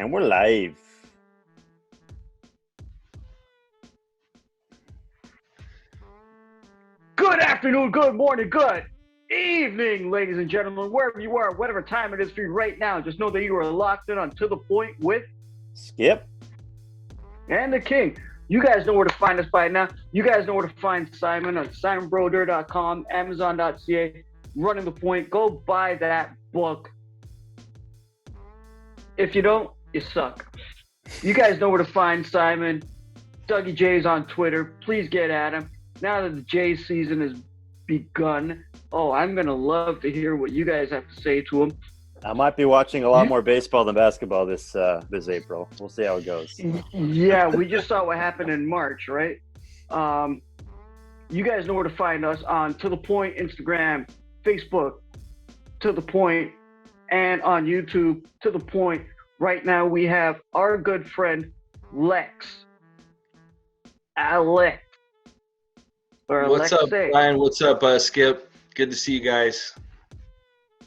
And we're live. Good afternoon, good morning, good evening, ladies and gentlemen, wherever you are, whatever time it is for you right now. Just know that you are locked in on To The Point with Skip. and the King. You guys know where to find us by now. You guys know where to find Simon on simonbroder.com, amazon.ca, Running the Point. Go buy that book. If you don't, you suck. You guys know where to find Simon. Dougie J's on Twitter. Please get at him. Now that the Jays season has begun, I'm going to love to hear what you guys have to say to him. I might be watching a lot more baseball than basketball this April. We'll see how it goes. Yeah, we just saw what happened in March, right? You guys know where to find us on To The Point, Instagram, Facebook, To The Point, and on YouTube, To The Point. Right now we have our good friend, Alex. What's up, Brian? What's up, Skip? Good to see you guys.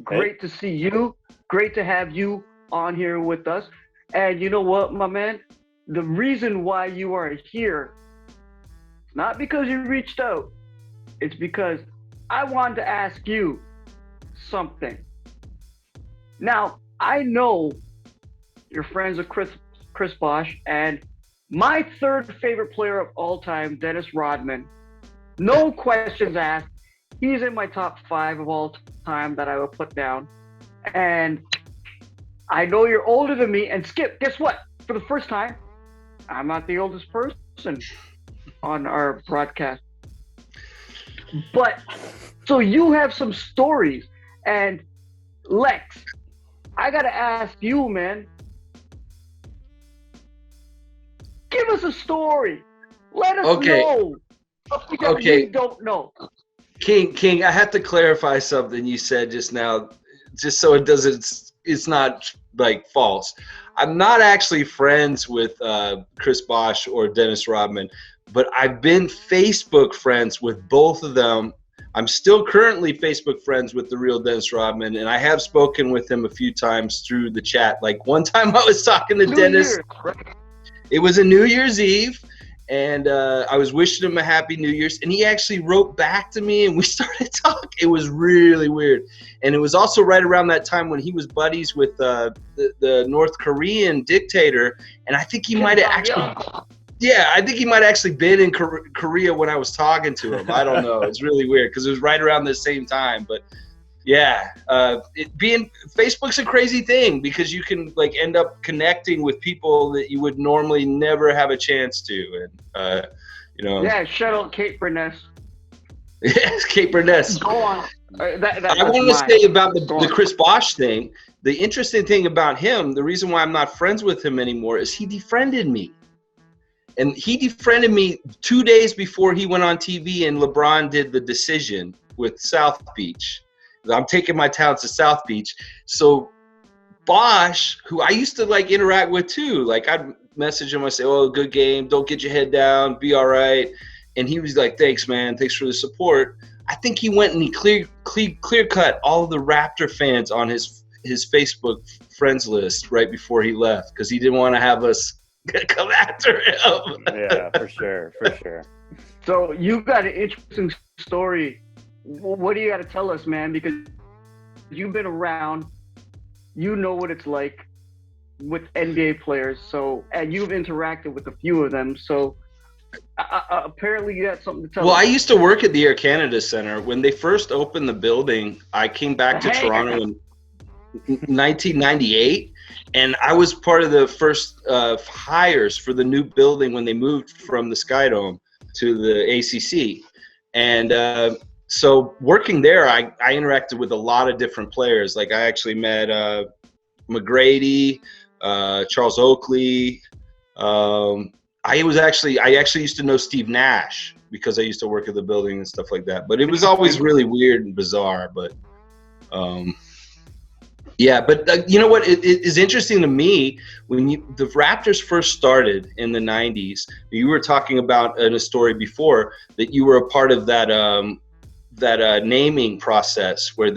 Great to see you. Great to have you on here with us. And you know what, my man? The reason why you are here, not because you reached out, it's because I wanted to ask you something. Now, I know you're friends with Chris Bosh, and my third favorite player of all time, Dennis Rodman. No questions asked. He's in my top 5 of all time that I will put down. And I know you're older than me. And Skip, guess what? For the first time, I'm not the oldest person on our broadcast. But, so you have some stories. And Lex, I got to ask you, man. Give us a story. Let us know. Okay. We don't know. King, I have to clarify something you said just now, just so it's not like false. I'm not actually friends with Chris Bosh or Dennis Rodman, but I've been Facebook friends with both of them. I'm still currently Facebook friends with the real Dennis Rodman, and I have spoken with him a few times through the chat. Like one time I was talking to Dennis. It was a New Year's Eve. And I was wishing him a happy New Year's, and he actually wrote back to me, and we started talking. It was really weird, and it was also right around that time when he was buddies with the North Korean dictator, and I think he might have actually been in Korea when I was talking to him. I don't know. It's really weird because it was right around the same time, but. Yeah, Facebook's a crazy thing because you can like end up connecting with people that you would normally never have a chance to, and Yeah, shout out Kate Burness. Yes, Kate Burness. Go on. I want to say about the Chris Bosh thing. The interesting thing about him, the reason why I'm not friends with him anymore, is he defriended me, and he defriended me 2 days before he went on TV and LeBron did the decision with South Beach. I'm taking my talents to South Beach. So Bosh, who I used to like interact with too, like I'd message him, I say, "Oh, good game. Don't get your head down. Be all right." And he was like, "Thanks, man. Thanks for the support." I think he went and he clear cut all of the Raptor fans on his Facebook friends list right before he left because he didn't want to have us come after him. Yeah, for sure. So you got an interesting story. What do you got to tell us, man? Because you've been around, you know what it's like with NBA players. So, and you've interacted with a few of them. So, apparently, you got something to tell us. Well, I used to work at the Air Canada Center when they first opened the building. I came back to Toronto in 1998, and I was part of the first hires for the new building when they moved from the Skydome to the ACC, and. So working there, I interacted with a lot of different players. Like I actually met McGrady, Charles Oakley. I actually used to know Steve Nash because I used to work at the building and stuff like that. But it was always really weird and bizarre. But Yeah, but you know what? It is interesting to me when the Raptors first started in the 90s. You were talking about in a story before that you were a part of that naming process where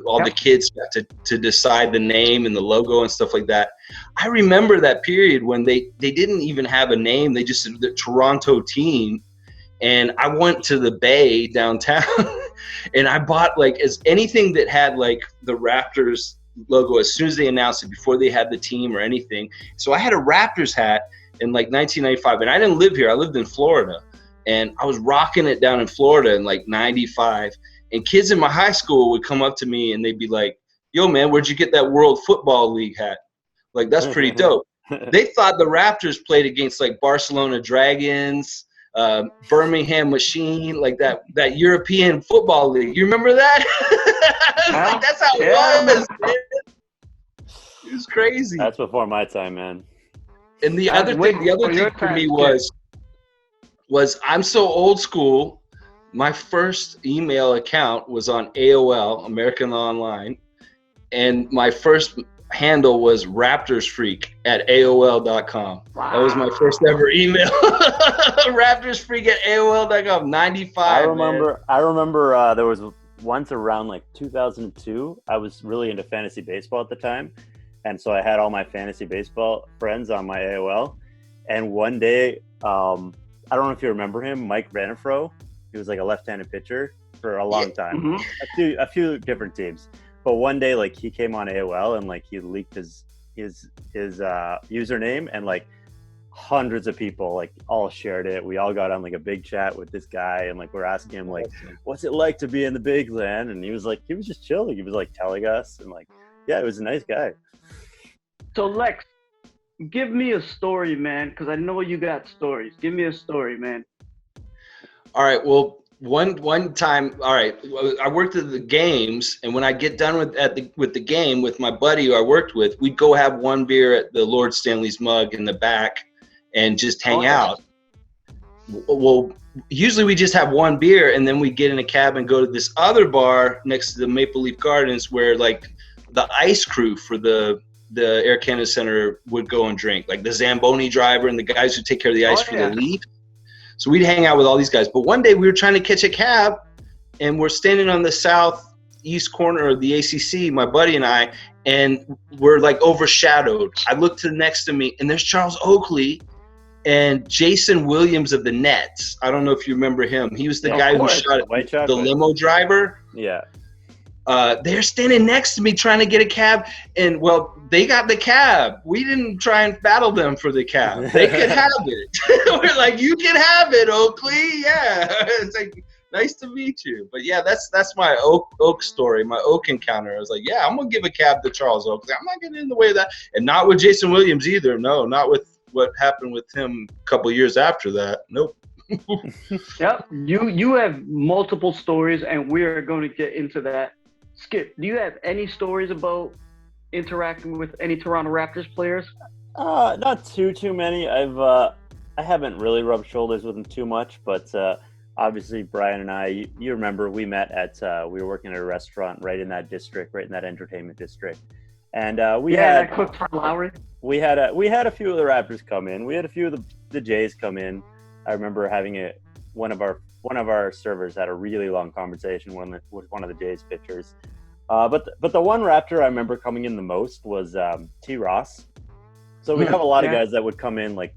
all the kids got to decide the name and the logo and stuff like that. I remember that period when they didn't even have a name. They just said the Toronto team. And I went to the Bay downtown and I bought like anything that had like the Raptors logo as soon as they announced it, before they had the team or anything. So I had a Raptors hat in like 1995, and I didn't live here. I lived in Florida, and I was rocking it down in Florida in like 95. And kids in my high school would come up to me and they'd be like, "Yo, man, where'd you get that World Football League hat? Like, that's pretty dope." They thought the Raptors played against like Barcelona Dragons, Birmingham Machine, like that European football league. You remember that? Like, that's how it was, man. It was crazy. That's before my time, man. And the other thing for me was I'm so old school. My first email account was on AOL, American Online, and my first handle was raptorsfreak@aol.com. Wow. That was my first ever email. raptorsfreak@aol.com. 95. I remember there was once around like 2002. I was really into fantasy baseball at the time, and so I had all my fantasy baseball friends on my AOL. And one day, I don't know if you remember him, Mike Renifro. He was like a left-handed pitcher for a long time, a few different teams. But one day, like, he came on AOL and like he leaked his username, and like hundreds of people like all shared it. We all got on like a big chat with this guy, and like we're asking him like, "What's it like to be in the big land?" And he was just chilling. He was like telling us, and like, yeah, he was a nice guy. So Lex, give me a story, man, because I know you got stories. Give me a story, man. All right. Well, one time, all right, I worked at the games, and when I get done with the game with my buddy who I worked with, we'd go have one beer at the Lord Stanley's Mug in the back and just hang out. Well, usually we just have one beer, and then we get in a cab and go to this other bar next to the Maple Leaf Gardens where like the ice crew for the Air Canada Center would go and drink, like the Zamboni driver and the guys who take care of the ice for the Leaf. So we'd hang out with all these guys. But one day we were trying to catch a cab, and we're standing on the southeast corner of the ACC, my buddy and I, and we're like overshadowed. I look to the next to me, and there's Charles Oakley and Jason Williams of the Nets. I don't know if you remember him. He was the guy who shot the limo driver. Yeah. They're standing next to me trying to get a cab, and well, they got the cab. We didn't try and battle them for the cab. They could have it. We're like, "You can have it, Oakley." Yeah. It's like, "Nice to meet you." But yeah, that's my Oak story, my Oak encounter. I was like, yeah, I'm gonna give a cab to Charles Oakley. I'm not getting in the way of that, and not with Jason Williams either. No, not with what happened with him a couple years after that. Nope. Yep. You have multiple stories, and we're going to get into that. Skip, do you have any stories about interacting with any Toronto Raptors players? Not too many. I haven't really rubbed shoulders with them too much, but obviously Brian and I, you remember we met at we were working at a restaurant right in that district, right in that entertainment district, and we had cooked for Lowry. We had a few of the Raptors come in. We had a few of the Jays come in. I remember having one of our servers had a really long conversation with one of the Jays pitchers. But the one Raptor I remember coming in the most was T. Ross. So we have a lot of guys that would come in, like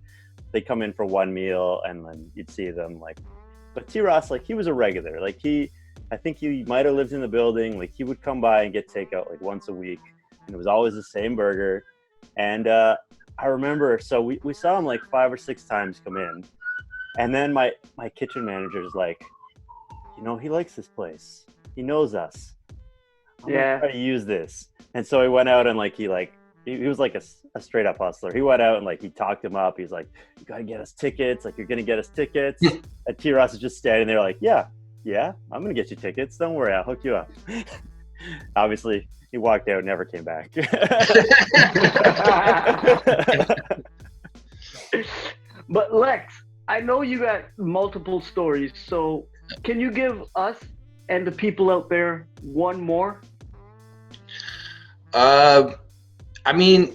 they come in for one meal and then you'd see them like. But T. Ross, like he was a regular. Like I think he might have lived in the building. Like he would come by and get takeout like once a week, and it was always the same burger. And I remember, so we saw him like 5 or 6 times come in. And then my kitchen manager's like, he likes this place. He knows us. I'm gonna try to use this. And so he went out and like he was like a straight up hustler. He went out and like he talked him up. He's like, "You gotta get us tickets. Like you're gonna get us tickets." And T. Ross is just standing there like, "Yeah, I'm gonna get you tickets. Don't worry, I'll hook you up." Obviously, he walked out, never came back. But Lex, I know you got multiple stories, so can you give us and the people out there one more? One more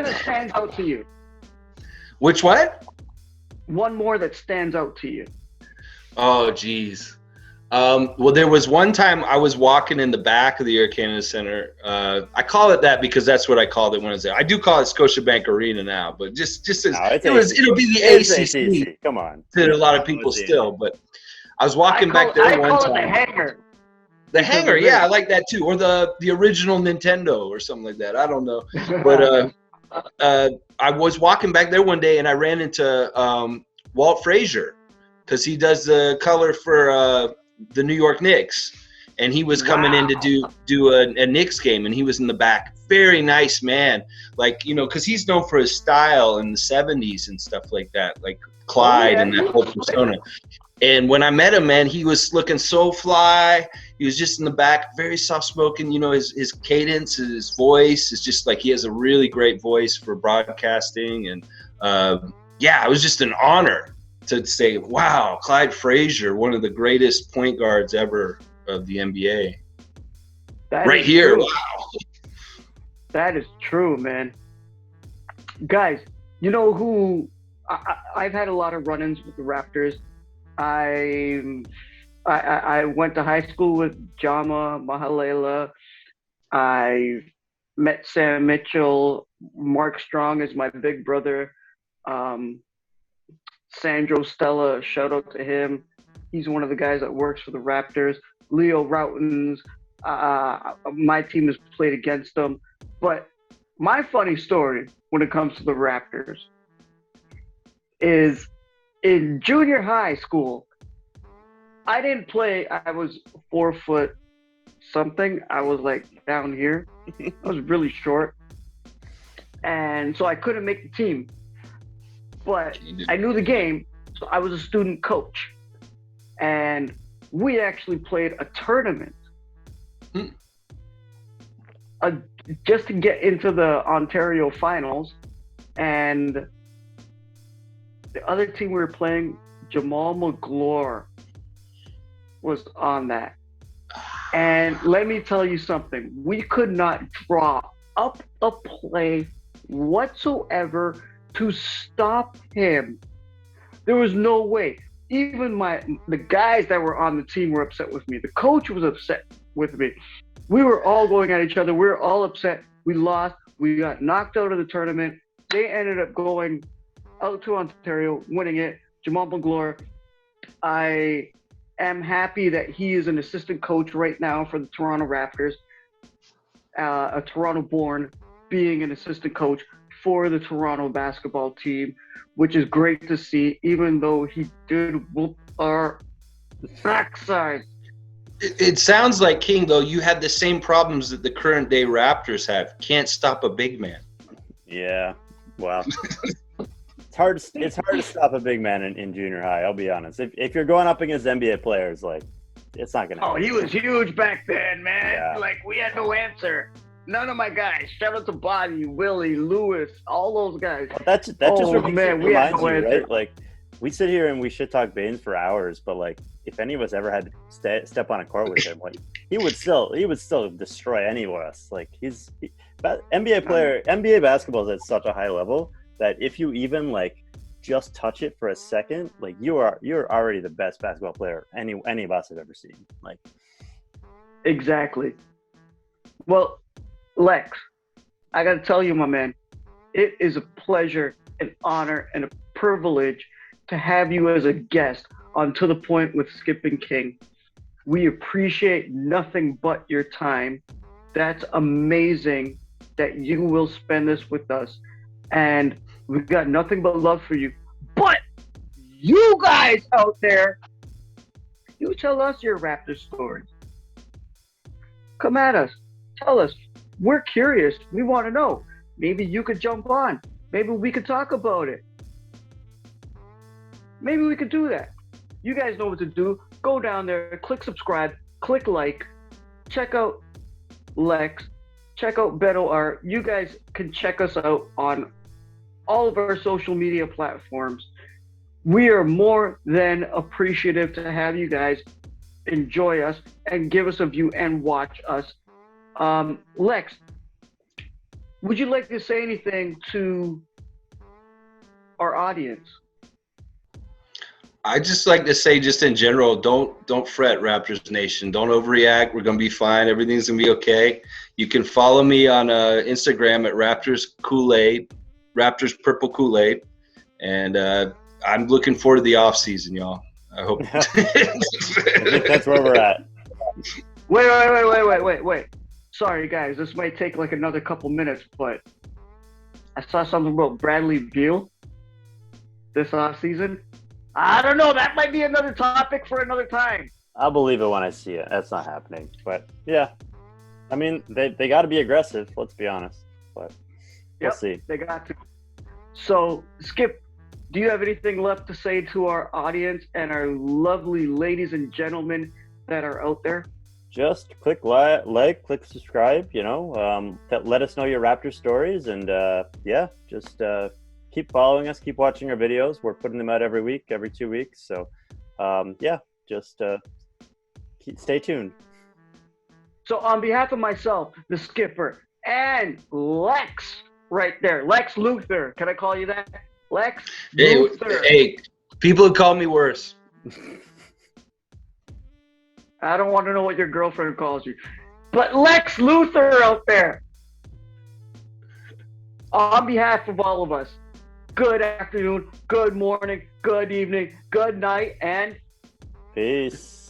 that stands out to you. Which what? One more that stands out to you. Oh, geez. Well, there was one time I was walking in the back of the Air Canada Center. I call it that because that's what I called it when I was there. I do call it Scotiabank Arena now, but just as No, it's it'll be the It's ACC Come on. to a lot of No, people it's still. But I was walking back there one I call it time. the hangar. The hangar, yeah, I like that too, or the original Nintendo or something like that. I don't know, but I was walking back there one day and I ran into Walt Frazier because he does the color for the New York Knicks, and he was coming in to do a Knicks game, and he was in the back. Very nice man, like, you know, because he's known for his style in the '70s and stuff like that, like Clyde and that whole persona. And when I met him, man, he was looking so fly. He was just in the back, very soft-spoken. You know, his cadence, his voice is just like, he has a really great voice for broadcasting. And yeah, it was just an honor to say, wow, Clyde Frazier, one of the greatest point guards ever of the NBA. Right here, wow. That is true, man. Guys, you know who? I've had a lot of run-ins with the Raptors. I went to high school with Jama Mahalela. I met Sam Mitchell. Mark Strong is my big brother. Sandro Stella, shout out to him. He's one of the guys that works for the Raptors. Leo Routens. My team has played against them. But my funny story when it comes to the Raptors is in junior high school, I didn't play. I was 4 foot something. I was like down here. I was really short. And so I couldn't make the team. But I knew the game, so I was a student coach. And we actually played a tournament just to get into the Ontario finals. And the other team we were playing, Jamal McGlure, was on that. And let me tell you something. We could not draw up a play whatsoever to stop him. There was no way. Even the guys that were on the team were upset with me. The coach was upset with me. We were all going at each other. We were all upset. We lost. We got knocked out of the tournament. They ended up going out to Ontario, winning it. Jamal McGlure. I am happy that he is an assistant coach right now for the Toronto Raptors. A Toronto-born, being an assistant coach for the Toronto basketball team, which is great to see, even though he did whoop our backside. It sounds like, King, though, you had the same problems that the current day Raptors have. Can't stop a big man. Yeah, well, it's hard to stop a big man in junior high. I'll be honest. If you're going up against NBA players, like, it's not gonna happen. Oh, he was huge back then, man. Yeah. Like, we had no answer. None of my guys. Shout out to Bobby, Willie, Lewis, all those guys. That just man, we had reminds no you, answer. right? Like, we sit here and we shit talk Baines for hours, but like, if any of us ever had to step on a court with him, like, he would still destroy any of us. Like, NBA basketball is at such a high level that if you even like just touch it for a second, like, you're already the best basketball player any of us have ever seen. Like, Exactly. Well, Lex, I got to tell you, my man, it is a pleasure, an honor, and a privilege to have you as a guest on To The Point with Skip and King. We appreciate nothing but your time. That's amazing that you will spend this with us. And we've got nothing but love for you. But you guys out there, you tell us your Raptor stories. Come at us. Tell us. We're curious. We want to know. Maybe you could jump on. Maybe we could talk about it. Maybe we could do that. You guys know what to do. Go down there, click subscribe, click like, check out Lex, check out Beto Art. You guys can check us out on all of our social media platforms. We are more than appreciative to have you guys enjoy us and give us a view and watch us. Lex, would you like to say anything to our audience? I just like to say, just in general, don't fret, Raptors Nation. Don't overreact. We're gonna be fine. Everything's gonna be okay. You can follow me on Instagram at Raptors Kool-Aid, Raptors Purple Kool-Aid, and I'm looking forward to the off season, y'all. I hope. I think that's where we're at. Wait. Sorry, guys. This might take like another couple minutes, but I saw something about Bradley Beal this off season. I don't know. That might be another topic for another time. I'll believe it when I see it. That's not happening. But yeah, I mean, they got to be aggressive. Let's be honest. But we'll see. They got to. So, Skip, do you have anything left to say to our audience and our lovely ladies and gentlemen that are out there? Just click like, click subscribe. Let us know your Raptor stories, and just keep following us, keep watching our videos. We're putting them out every week, every 2 weeks. So, stay tuned. So on behalf of myself, the skipper, and Lex right there, Lex Luthor. Can I call you that? Lex Luthor. Hey, people have called me worse. I don't want to know what your girlfriend calls you. But Lex Luthor out there. On behalf of all of us, good afternoon, good morning, good evening, good night, and peace.